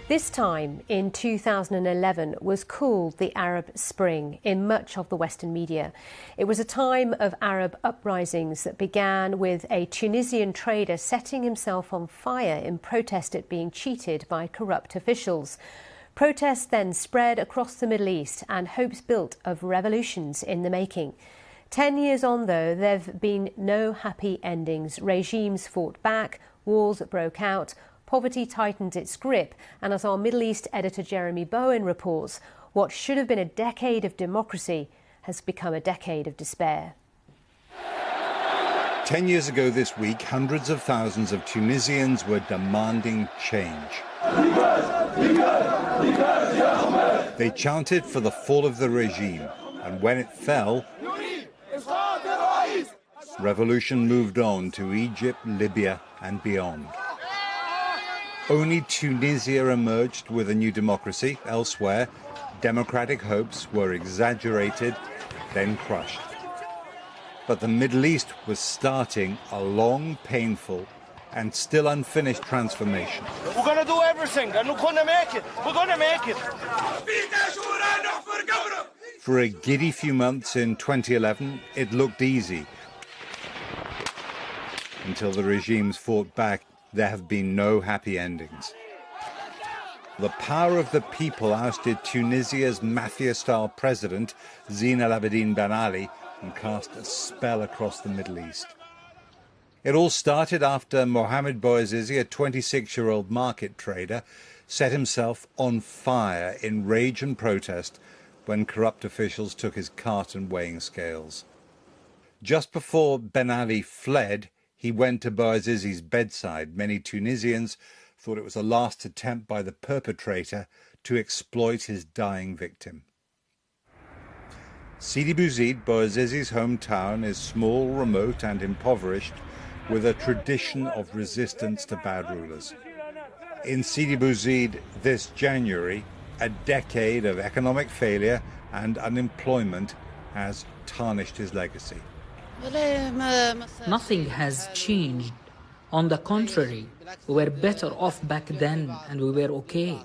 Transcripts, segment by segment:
This time in 2011 was called the Arab Spring in much of the Western media. It was a time of Arab uprisings that began with a Tunisian trader setting himself on fire in protest at being cheated by corrupt officials. Protests then spread across the Middle East and hopes built of revolutions in the making. 10 years on, though, there have been no happy endings. Regimes fought back, wars broke out, poverty tightened its grip, and as our Middle East editor Jeremy Bowen reports, what should have been a decade of democracy has become a decade of despair. 10 years ago this week, hundreds of thousands of Tunisians were demanding change. They chanted for the fall of the regime, and when it fell, revolution moved on to Egypt, Libya, and beyond. Only Tunisia emerged with a new democracy. Elsewhere, democratic hopes were exaggerated, then crushed. But the Middle East was starting a long, painful, and still unfinished transformation. We're going to do everything, and we're going to make it. We're going to make it. For a giddy few months in 2011, it looked easy. Until the regimes fought back, there have been no happy endings. The power of the people ousted Tunisia's mafia-style president, Zine El Abidine Ben Ali, and cast a spell across the Middle East. It all started after Mohamed Bouazizi, a 26-year-old market trader, set himself on fire in rage and protest when corrupt officials took his cart and weighing scales. Just before Ben Ali fled, he went to Bouazizi's bedside. Many Tunisians thought it was a last attempt by the perpetrator to exploit his dying victim. Sidi Bouzid, Bouazizi's hometown, is small, remote and impoverished, with a tradition of resistance to bad rulers. In Sidi Bouzid this January, a decade of economic failure and unemployment has tarnished his legacy. Nothing has changed. On the contrary, we were better off back then and we were okay.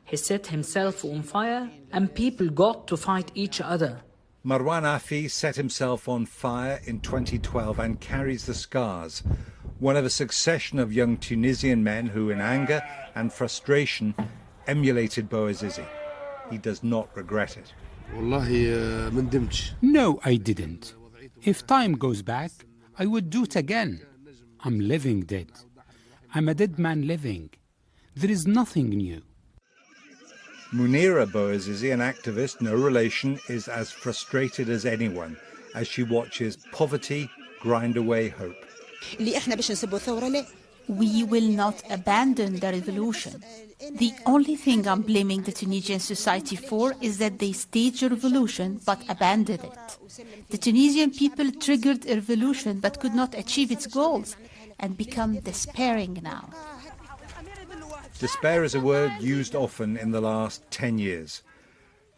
He set himself on fire and people got to fight each other. Marwan Afi set himself on fire in 2012 and carries the scars, one of a succession of young Tunisian men who, in anger and frustration, emulated Bouazizi. He does not regret it. No, I didn't. If time goes back, I would do it again. I'm living dead. I'm a dead man living. There is nothing new. Munira Bouazizi, an activist, no relation, is as frustrated as anyone as she watches poverty grind away hope. We will not abandon the revolution. The only thing I'm blaming the Tunisian society for is that they staged a revolution but abandoned it. The Tunisian people triggered a revolution but could not achieve its goals and become despairing now. Despair is a word used often in the last 10 years.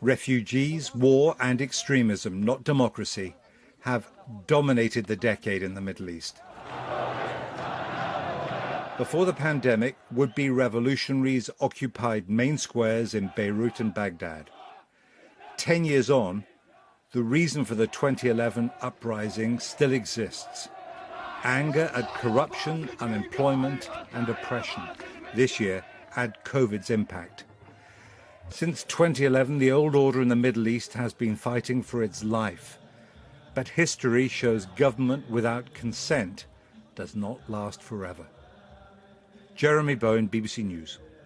Refugees, war and extremism, not democracy, have dominated the decade in the Middle East. Before the pandemic, would-be revolutionaries occupied main squares in Beirut and Baghdad. 10 years on, the reason for the 2011 uprising still exists. Anger at corruption, unemployment and oppression. This year, add COVID's impact. Since 2011, the old order in the Middle East has been fighting for its life. But history shows government without consent does not last forever. Jeremy Bowen, BBC News.